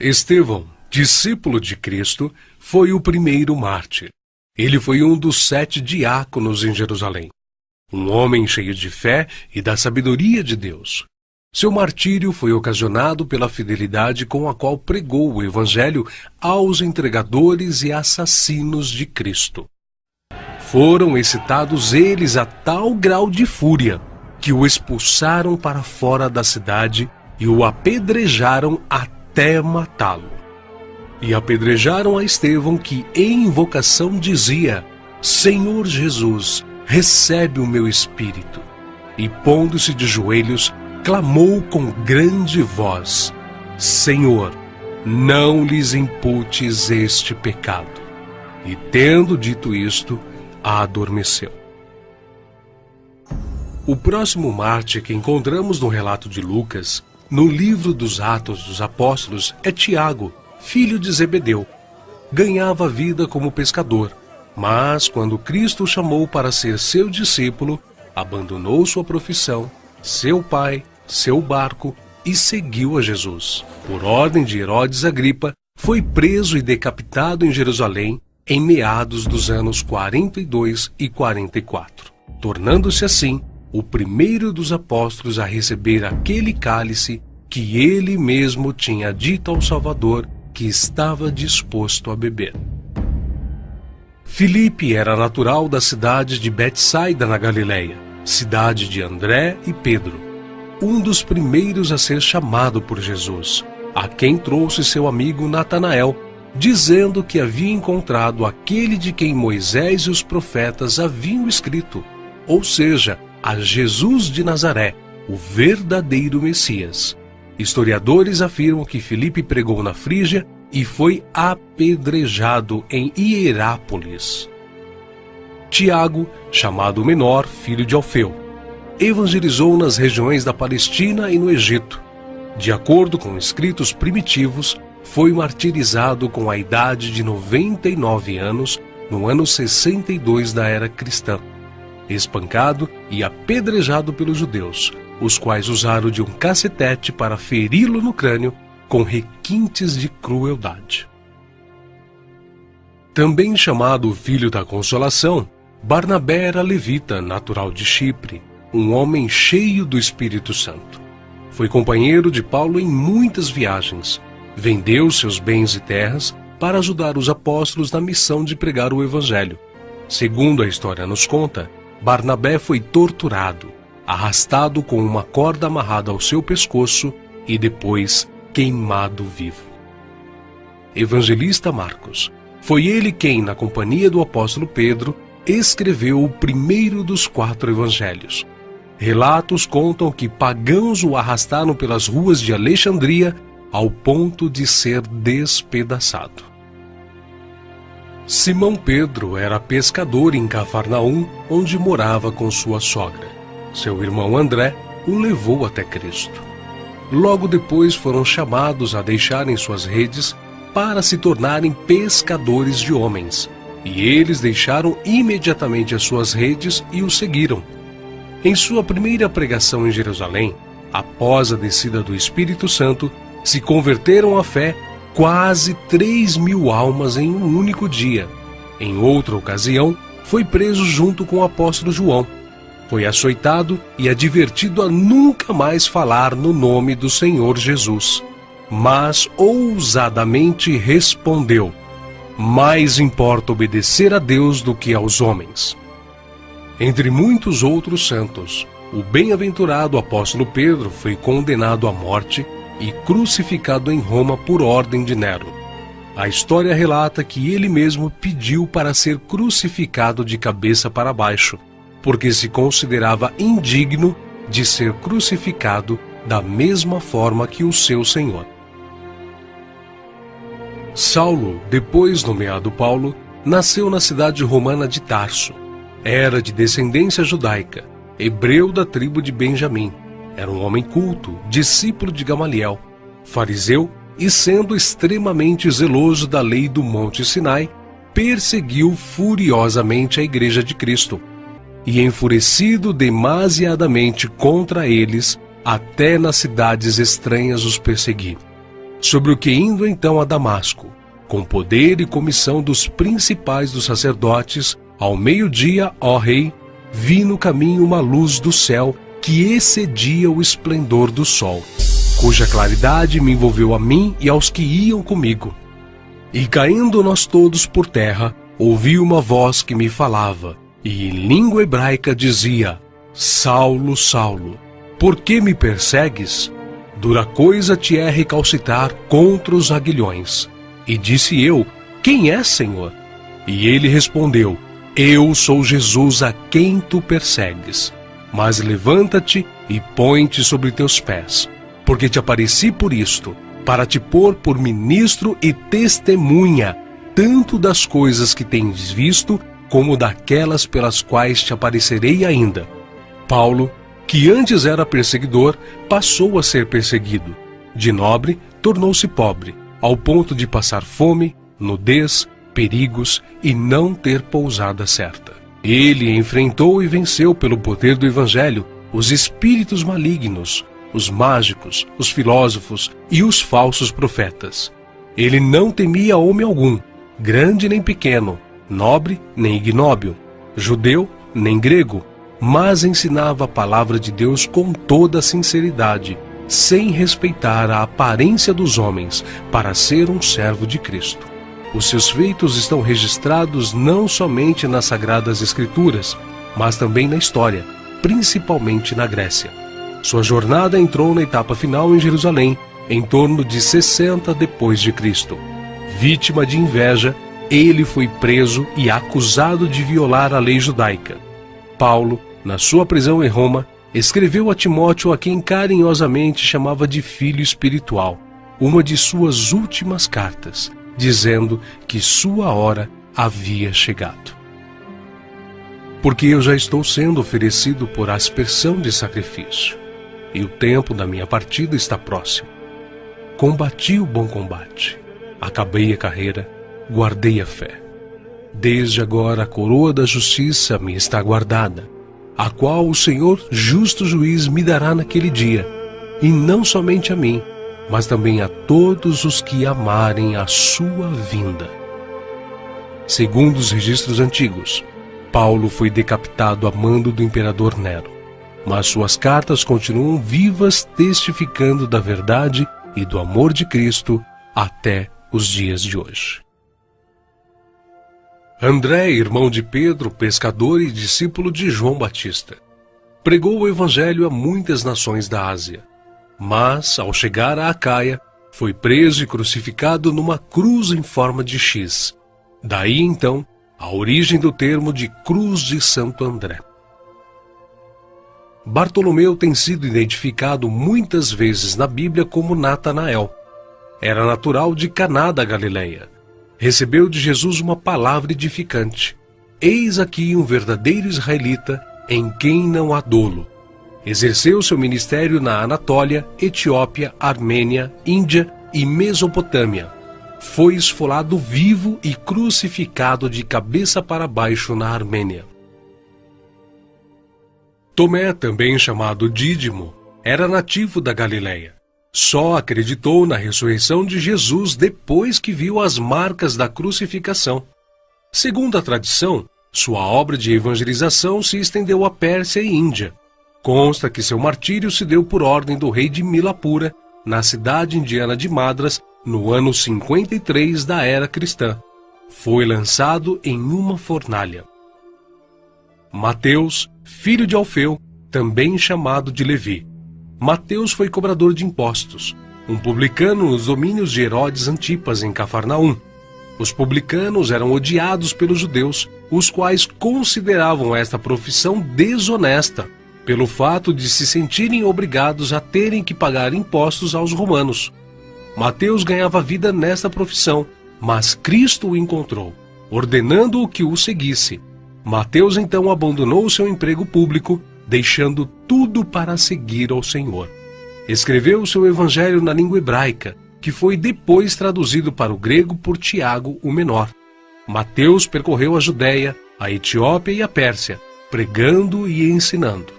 Estevão, discípulo de Cristo, foi o primeiro mártir. Ele foi um dos 7 diáconos em Jerusalém. Um homem cheio de fé e da sabedoria de Deus. Seu martírio foi ocasionado pela fidelidade com a qual pregou o Evangelho aos entregadores e assassinos de Cristo. Foram excitados eles a tal grau de fúria que o expulsaram para fora da cidade e o apedrejaram até matá-lo. E apedrejaram a Estevão, que em invocação dizia: Senhor Jesus, recebe o meu espírito. E pondo-se de joelhos, clamou com grande voz: Senhor, não lhes imputes este pecado. E tendo dito isto, adormeceu. O próximo mártir que encontramos no relato de Lucas, no livro dos Atos dos Apóstolos, é Tiago, filho de Zebedeu. Ganhava vida como pescador, mas quando Cristo o chamou para ser seu discípulo, abandonou sua profissão, seu pai, seu barco e seguiu a Jesus. Por ordem de Herodes Agripa, foi preso e decapitado em Jerusalém em meados dos anos 42 e 44, tornando-se assim o primeiro dos apóstolos a receber aquele cálice que ele mesmo tinha dito ao Salvador que estava disposto a beber. Filipe era natural da cidade de Betsaida, na Galileia, cidade de André e Pedro, um dos primeiros a ser chamado por Jesus, a quem trouxe seu amigo Natanael, dizendo que havia encontrado aquele de quem Moisés e os profetas haviam escrito, ou seja, a Jesus de Nazaré, o verdadeiro Messias. Historiadores afirmam que Filipe pregou na Frígia e foi apedrejado em Hierápolis. Tiago, chamado Menor, filho de Alfeu, evangelizou nas regiões da Palestina e no Egito. De acordo com escritos primitivos, foi martirizado com a idade de 99 anos, no ano 62 da era cristã, espancado e apedrejado pelos judeus, os quais usaram de um cacetete para feri-lo no crânio com requintes de crueldade. Também chamado Filho da Consolação, Barnabé era levita, natural de Chipre, um homem cheio do Espírito Santo. Foi companheiro de Paulo em muitas viagens. Vendeu seus bens e terras para ajudar os apóstolos na missão de pregar o Evangelho. Segundo a história nos conta, Barnabé foi torturado, arrastado com uma corda amarrada ao seu pescoço e depois queimado vivo. Evangelista Marcos. Foi ele quem, na companhia do apóstolo Pedro, escreveu o primeiro dos 4 evangelhos. Relatos contam que pagãos o arrastaram pelas ruas de Alexandria ao ponto de ser despedaçado. Simão Pedro era pescador em Cafarnaum, onde morava com sua sogra. Seu irmão André o levou até Cristo. Logo depois foram chamados a deixarem suas redes para se tornarem pescadores de homens, e eles deixaram imediatamente as suas redes e o seguiram. Em sua primeira pregação em Jerusalém, após a descida do Espírito Santo, se converteram à fé quase 3.000 almas em um único dia. Em outra ocasião, foi preso junto com o apóstolo João. Foi açoitado e advertido a nunca mais falar no nome do Senhor Jesus. Mas ousadamente respondeu: mais importa obedecer a Deus do que aos homens. Entre muitos outros santos, o bem-aventurado apóstolo Pedro foi condenado à morte e crucificado em Roma por ordem de Nero. A história relata que ele mesmo pediu para ser crucificado de cabeça para baixo, porque se considerava indigno de ser crucificado da mesma forma que o seu Senhor. Saulo, depois nomeado Paulo, nasceu na cidade romana de Tarso. Era de descendência judaica, hebreu da tribo de Benjamim. Era um homem culto, discípulo de Gamaliel, fariseu e, sendo extremamente zeloso da lei do Monte Sinai, perseguiu furiosamente a Igreja de Cristo. E, enfurecido demasiadamente contra eles, até nas cidades estranhas os persegui. sobre o que indo então a Damasco, com poder e comissão dos principais dos sacerdotes, ao meio-dia, ó rei, vi no caminho uma luz do céu que excedia o esplendor do sol, cuja claridade me envolveu a mim e aos que iam comigo. E caindo nós todos por terra, ouvi uma voz que me falava, e em língua hebraica dizia: Saulo, Saulo, por que me persegues? Dura coisa te é recalcitrar contra os aguilhões. E disse eu: Quem é, Senhor? E ele respondeu: Eu sou Jesus a quem tu persegues. Mas levanta-te e põe-te sobre teus pés, porque te apareci por isto, para te pôr por ministro e testemunha, tanto das coisas que tens visto, como daquelas pelas quais te aparecerei ainda. Paulo, que antes era perseguidor, passou a ser perseguido. De nobre, tornou-se pobre, ao ponto de passar fome, nudez, perigos e não ter pousada certa. Ele enfrentou e venceu pelo poder do Evangelho os espíritos malignos, os mágicos, os filósofos e os falsos profetas. Ele não temia homem algum, grande nem pequeno, nobre nem ignóbil, judeu nem grego, mas ensinava a palavra de Deus com toda a sinceridade, sem respeitar a aparência dos homens, para ser um servo de Cristo. Os seus feitos estão registrados não somente nas Sagradas Escrituras, mas também na história, principalmente na Grécia. Sua jornada entrou na etapa final em Jerusalém, em torno de 60 depois de Cristo. Vítima de inveja, ele foi preso e acusado de violar a lei judaica. Paulo, na sua prisão em Roma, escreveu a Timóteo, a quem carinhosamente chamava de filho espiritual, uma de suas últimas cartas, dizendo que sua hora havia chegado. Porque eu já estou sendo oferecido por aspersão de sacrifício, e o tempo da minha partida está próximo. Combati o bom combate, acabei a carreira, guardei a fé. Desde agora a coroa da justiça me está guardada, a qual o Senhor, justo juiz, me dará naquele dia, e não somente a mim, mas também a todos os que amarem a sua vinda. Segundo os registros antigos, Paulo foi decapitado a mando do imperador Nero, mas suas cartas continuam vivas, testificando da verdade e do amor de Cristo até os dias de hoje. André, irmão de Pedro, pescador e discípulo de João Batista, pregou o evangelho a muitas nações da Ásia. Mas, ao chegar a Acaia, foi preso e crucificado numa cruz em forma de X. Daí, então, a origem do termo de Cruz de Santo André. Bartolomeu tem sido identificado muitas vezes na Bíblia como Natanael. Era natural de Caná da Galileia. Recebeu de Jesus uma palavra edificante. Eis aqui um verdadeiro israelita, em quem não há dolo. Exerceu seu ministério na Anatólia, Etiópia, Armênia, Índia e Mesopotâmia. Foi esfolado vivo e crucificado de cabeça para baixo na Armênia. Tomé, também chamado Dídimo, era nativo da Galileia. Só acreditou na ressurreição de Jesus depois que viu as marcas da crucificação. Segundo a tradição, sua obra de evangelização se estendeu à Pérsia e Índia. Consta que seu martírio se deu por ordem do rei de Milapura, na cidade indiana de Madras, no ano 53 da era cristã. Foi lançado em uma fornalha. Mateus, filho de Alfeu, também chamado de Levi. Mateus foi cobrador de impostos, um publicano nos domínios de Herodes Antipas, em Cafarnaum. Os publicanos eram odiados pelos judeus, os quais consideravam esta profissão desonesta, pelo fato de se sentirem obrigados a terem que pagar impostos aos romanos. Mateus ganhava vida nesta profissão, mas Cristo o encontrou, ordenando-o que o seguisse. Mateus então abandonou seu emprego público, deixando tudo para seguir ao Senhor. Escreveu seu evangelho na língua hebraica, que foi depois traduzido para o grego por Tiago, o menor. Mateus percorreu a Judéia, a Etiópia e a Pérsia, pregando e ensinando.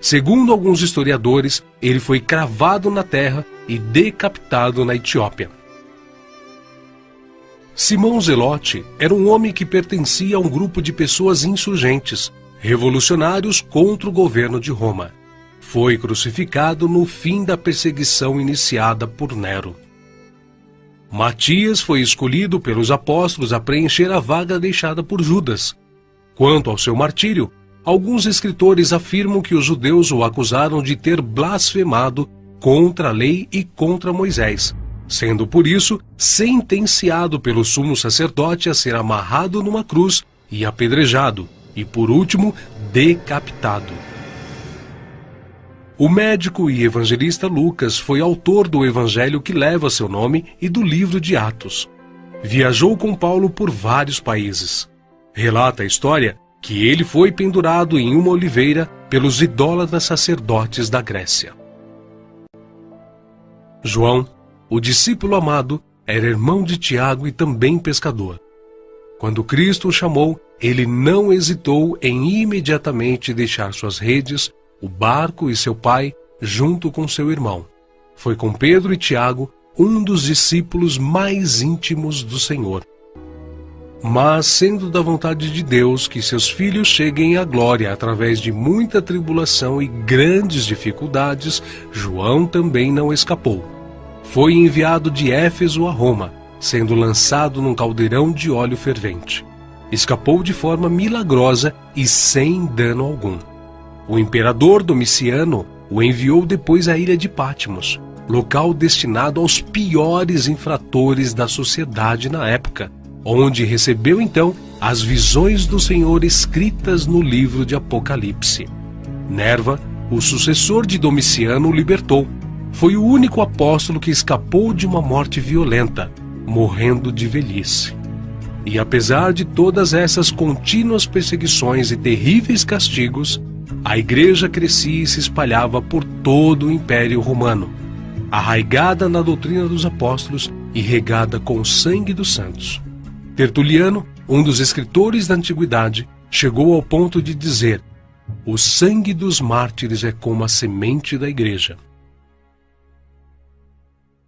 Segundo alguns historiadores, ele foi cravado na terra e decapitado na Etiópia. Simão Zelote era um homem que pertencia a um grupo de pessoas insurgentes, revolucionários contra o governo de Roma. Foi crucificado no fim da perseguição iniciada por Nero. Matias foi escolhido pelos apóstolos a preencher a vaga deixada por Judas. Quanto ao seu martírio, alguns escritores afirmam que os judeus o acusaram de ter blasfemado contra a lei e contra Moisés, sendo por isso sentenciado pelo sumo sacerdote a ser amarrado numa cruz e apedrejado, e por último, decapitado. O médico e evangelista Lucas foi autor do evangelho que leva seu nome e do livro de Atos. Viajou com Paulo por vários países. Relata a história que ele foi pendurado em uma oliveira pelos idólatras sacerdotes da Grécia. João, o discípulo amado, era irmão de Tiago e também pescador. Quando Cristo o chamou, ele não hesitou em imediatamente deixar suas redes, o barco e seu pai, junto com seu irmão. Foi com Pedro e Tiago, um dos discípulos mais íntimos do Senhor. Mas, sendo da vontade de Deus que seus filhos cheguem à glória através de muita tribulação e grandes dificuldades, João também não escapou. Foi enviado de Éfeso a Roma, sendo lançado num caldeirão de óleo fervente. Escapou de forma milagrosa e sem dano algum. O imperador Domiciano o enviou depois à ilha de Patmos, local destinado aos piores infratores da sociedade na época, onde recebeu então as visões do Senhor escritas no livro de Apocalipse. Nerva, o sucessor de Domiciano, o libertou. Foi o único apóstolo que escapou de uma morte violenta, morrendo de velhice. E apesar de todas essas contínuas perseguições e terríveis castigos, a igreja crescia e se espalhava por todo o Império Romano, arraigada na doutrina dos apóstolos e regada com o sangue dos santos. Tertuliano, um dos escritores da antiguidade, chegou ao ponto de dizer: "O sangue dos mártires é como a semente da igreja."